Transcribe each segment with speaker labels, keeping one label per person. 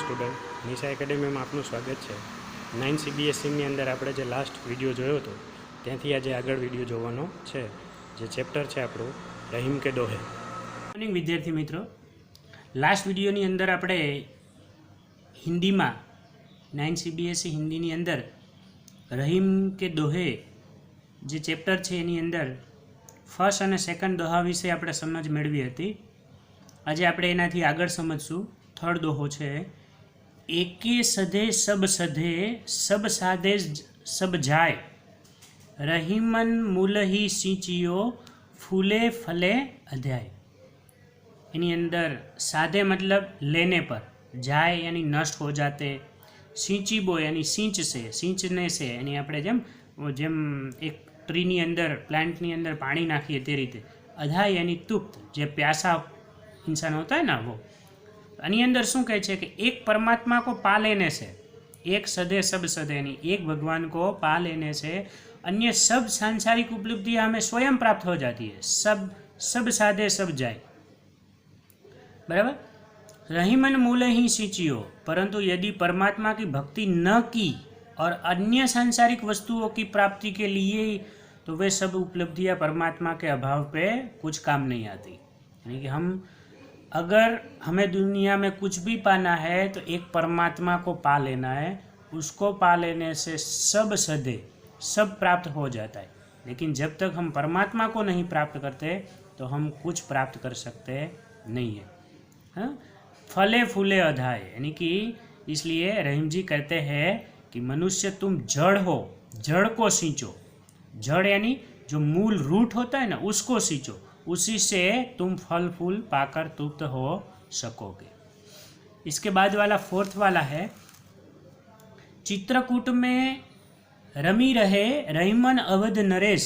Speaker 1: Student Nisha એકેડેમીમાં આપનું સ્વાગત છે। 9 CBSEની અંદર આપણે જે લાસ્ટ વિડીયો જોયો હતો ત્યાંથી આજે આગળ વિડીયો જોવાનો છે। જે ચેપ્ટર છે આપણું રહીમ કે દોહે। મોર્નિંગ વિદ્યાર્થી મિત્રો, લાસ્ટ વિડીયોની અંદર આપણે હિન્દીમાં 9 CBSE હિન્દીની અંદર રહીમ કે દોહે જે ચેપ્ટર છે એની અંદર ફર્સ્ટ અને સેકન્ડ દોહા વિશે આપણે સમજ મેળવી હતી। આજે આપણે એનાથી આગળ સમજશું। થર્ડ દોહો છે, એકે સધે સબ સાધે સબ જાય, રહીમન મૂલહી સિંચિયો फूले फले अध्याय। यानी अंदर साधे मतलब लेने पर, जाए यानी नष्ट हो जाते, सिंचीबो यानी सींच से, सींचने से यानी આપણે જેમ એક ટ્રીની અંદર પ્લાન્ટની અંદર પાણી નાખીએ તે રીતે। अधाय यानी तुप्त, જે प्यासा इंसान होता है ना वो। આની અંદર શું કહે છે કે એક પરમાત્મા को पा लेने से, एक सधे सब सधे यानी एक भगवान को पा लेने से अन्य सब सांसारिक उपलब्धियां हमें स्वयं प्राप्त हो जाती है। सब साधे सब जाए, बराबर। रहीमन मूल ही सिंचियो, परंतु यदि परमात्मा की भक्ति न की और अन्य सांसारिक वस्तुओं की प्राप्ति के लिए, तो वे सब उपलब्धियां परमात्मा के अभाव पे कुछ काम नहीं आती। यानी कि अगर हमें दुनिया में कुछ भी पाना है तो एक परमात्मा को पा लेना है। उसको पा लेने से सब सधे, सब प्राप्त हो जाता है। लेकिन जब तक हम परमात्मा को नहीं प्राप्त करते तो हम कुछ प्राप्त कर सकते नहीं है। हाँ? फले फूले अधाय, यानी कि इसलिए रहीम जी कहते हैं कि मनुष्य तुम जड़ हो, जड़ को सींचो। जड़ यानी जो मूल रूट होता है ना, उसको सींचो, उसी से तुम फल फूल पाकर तृप्त हो सकोगे। इसके बाद वाला फोर्थ वाला है, चित्रकूट में रमी रहे रहीमन अवध नरेश,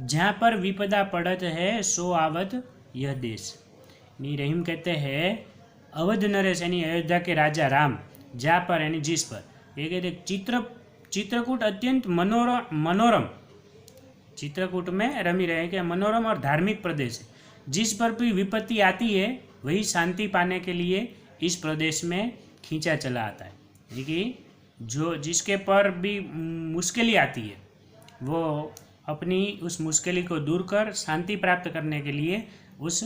Speaker 1: जहाँ पर विपदा पड़त है सो आवत यह देश। यानी रहीम कहते हैं अवध नरेश यानी अयोध्या के राजा राम, जहाँ पर यानी जिस पर, ये कहते चित्रकूट अत्यंत मनोरम, चित्रकूट में रमी रहे कि मनोरम और धार्मिक प्रदेश है। जिस पर भी विपत्ति आती है वही शांति पाने के लिए इस प्रदेश में खींचा चला आता है। यानी कि जो जिसके पर भी मुश्किल आती है वो अपनी उस मुश्किल को दूर कर शांति प्राप्त करने के लिए उस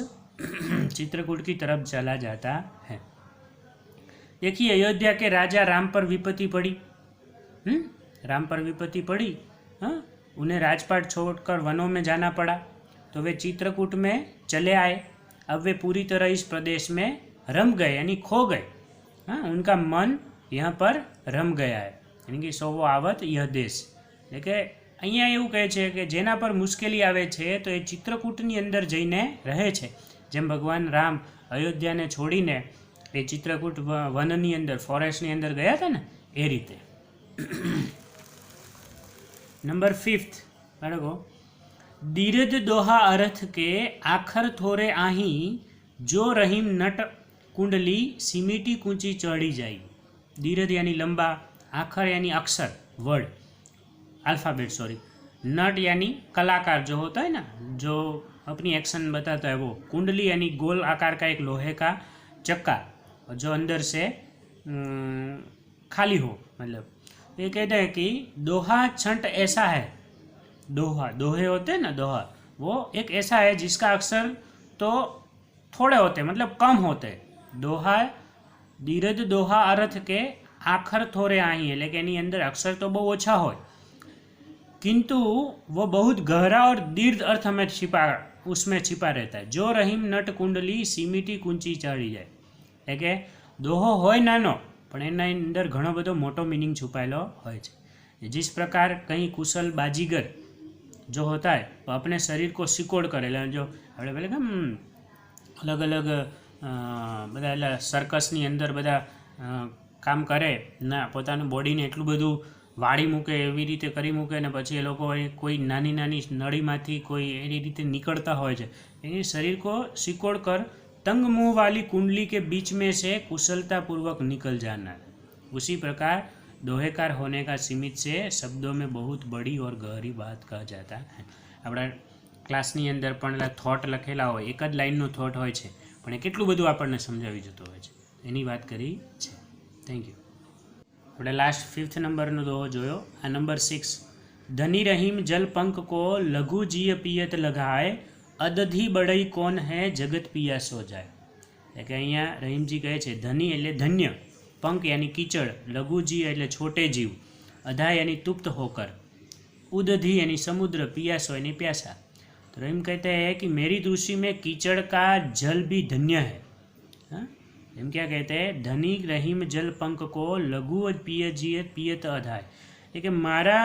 Speaker 1: चित्रकूट की तरफ चला जाता है। देखिए अयोध्या के राजा राम पर विपत्ति पड़ी, राम पर विपत्ति पड़ी, हाँ, उन्हें राजपाट छोड़कर वनों में जाना पड़ा, तो वे चित्रकूट में चले आए। अब वे पूरी तरह इस प्रदेश में रम गए यानी खो गए। हाँ, उनका मन यहाँ पर रम गया है, यानी कि सो वो आवत यह देश। એટલે અહીંયા એવું કહે છે કે જેના પર મુશ્કેલી આવે છે તો એ ચિત્રકૂટની અંદર જઈને રહે છે। જેમ ભગવાન રામ અયોધ્યાને છોડીને એ ચિત્રકૂટ વનની અંદર, ફોરેસ્ટની અંદર ગયા હતા ને, એ રીતે। नंबर 5 बाळको, दीरद दोहा अर्थ के आखर थोरे आही, जो रहीम नट कुंडली सीमीटी कूंची चढ़ी जाई। दीरद यानी लंबा, आखर यानी अक्षर, वर्ड, अल्फ़ाबेट सॉरी, नट यानी कलाकार जो होता है ना, जो अपनी एक्शन बताता है वो, कुंडली यानी गोल आकार का एक लोहे का चक्का जो अंदर से खाली हो। मतलब ये कहते हैं कि दोहा छंट ऐसा है, दोहे होते हैं ना, दोहा वो एक ऐसा है जिसका अक्षर तो थोड़े होते हैं, मतलब कम होते हैं। दोहा दीरद दोहा अर्थ के आखर थोड़े आई है, लेकिन एनी अंदर अक्षर तो बहुत ओछा हो, किंतु वो बहुत गहरा और दीर्घ अर्थ हमें उसमें छिपा रहता है। जो रहीम नट कुंडली सीमीटी कूंची चढ़ी जाए, એટલે કે दोहो होय नानो પણ એના અંદર ઘણો બધો મોટો મિનિંગ છુપાયેલો હોય છે। जिस प्रकार कहीं कुशल बाजीगर जो होता है वो अपने शरीर को सिकोड़ करेला, जो આપણે પેલા કેમ अलग अलग બધા सर्कसनी अंदर બધા काम करे ना, પોતાનું બોડીને એટલું બધું વાળી મૂકે, એવી રીતે કરી મૂકે ને પછી એ લોકો કોઈ નાની નાની નળીમાંથી કોઈ એવી રીતે નીકળતા હોય છે। એ શરીર को सिकोड़ कर तंग मुंह वाली कुंडली के बीच में से कुशलतापूर्वक निकल जाना। उसी प्रकार दोहेकार होने का सीमित से शब्दों में बहुत बड़ी और गहरी बात कहा जाता है। अपना क्लासनी अंदर पण थॉट लखेला हो, एक ज लाइननो थॉट होय छे, पण ए केटલું બધું આપણને સમજાવી જતો હોય છે, એની વાત કરી છે। Thank you. આપણે લાસ્ટ 5th નંબરનો દોહો જોયો. આ નંબર 6. ધની રહીમ જલ પંક કો લઘુ જીય પિયત લગાય અદધી બડઈ કોન હૈ જગત પિયા સો જાય. એટલે કે અહીંયા રહીમજી કહે છે ધની એટલે ધન્ય, पंक यानी कीचड़, लघु जीव એટલે छोटे जीव, अधा यानी तुप्त होकर, उदधी यानी समुद्र, पियासो यानी प्यासा. तो रहीम कहते हैं कि मेरी दृष्टि में कीचड़ का जल भी धन्य है. हाँ, हम क्या कहते हैं, धनी रहीम जल पंक को लघु पिय जियत पियत अधाय. એટલે કે મારા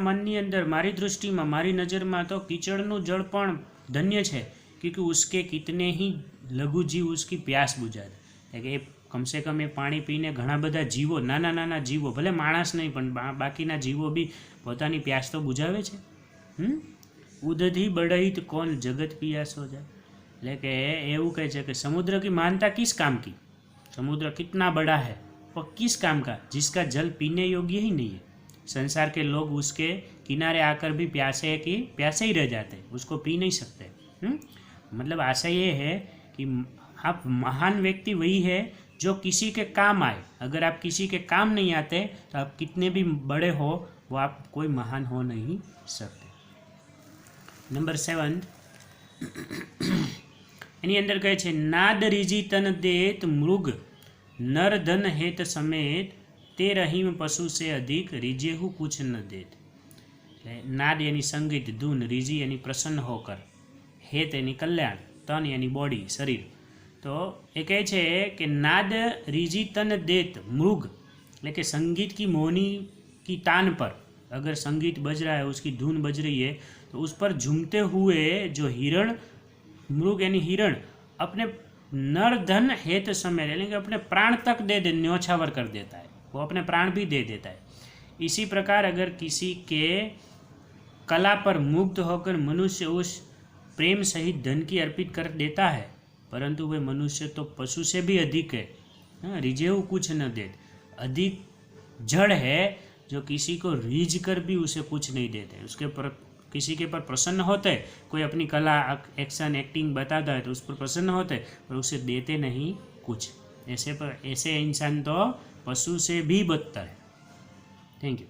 Speaker 1: મનની અંદર, મારી દૃષ્ટિમાં, મારી નજરમાં તો કીચડનું જળ પણ ધન્ય છે, क्योंकि उसके कितने ही लघु जीव उसकी प्यास बुझाते. એટલે કે कम से कम એ પાણી પીને ઘણા બધા જીવો, નાના નાના જીવો, ભલે માણસ નહીં પણ બાકીના જીવો બી પોતાની પ્યાસ તો બુઝાવે છે. ઉદધી બડહિત કોણ જગત પિયાસો જાય. એટલે કે એવું કહે છે કે समुद्र की महानता किस काम की, समुद्र कितना बड़ा है और किस काम का, जिसका जल पीने योग्य ही नहीं है. संसार के लोग उसके किनारे आकर भी प्यासे ही रह जाते, उसको पी नहीं सकते. मतलब आशा ये है कि आप महान व्यक्ति वही है जो किसी के काम आए. अगर आप किसी के काम नहीं आते तो आप कितने भी बड़े हो, वो आप कोई महान हो नहीं सकते. नंबर 7 એની અંદર કહે છે નાદ રીજી તન દેત મૃગ નર ધન હેત સમેત તે રહીમ પશુ સે અધિક રીજેહુ कुछ न देत. नाद यानी संगीत, धुन, રીજી यानी प्रसन्न होकर, हेत यानी कल्याण, तन यानी बॉडी, शरीर. तो ये कहे छे कि नाद રીજી તન દેત मृग, એટલે કે संगीत की मोहनी की तान पर अगर संगीत बज रहा है, उसकी धुन बज रही है, तो उस पर झूमते हुए जो हिरण, मृग यानी हिरण, अपने नर धन हेत समय, यानी कि अपने प्राण तक दे न्योछावर कर देता है, वो अपने प्राण भी दे देता है. इसी प्रकार अगर किसी के कला पर मुग्ध होकर मनुष्य उस प्रेम सहित धन की अर्पित कर देता है, परंतु वे मनुष्य तो पशु से भी अधिक है. रिजेहु कुछ न देत, अधिक जड़ है जो किसी को रीझ कर भी उसे कुछ नहीं देते. उसके पर किसी के पर प्रसन्न होते, कोई अपनी कला, एक्शन, एक्टिंग बताता है तो उस पर प्रसन्न होते, पर उसे देते नहीं कुछ. ऐसे इंसान तो पशु से भी बदतर है. Thank you.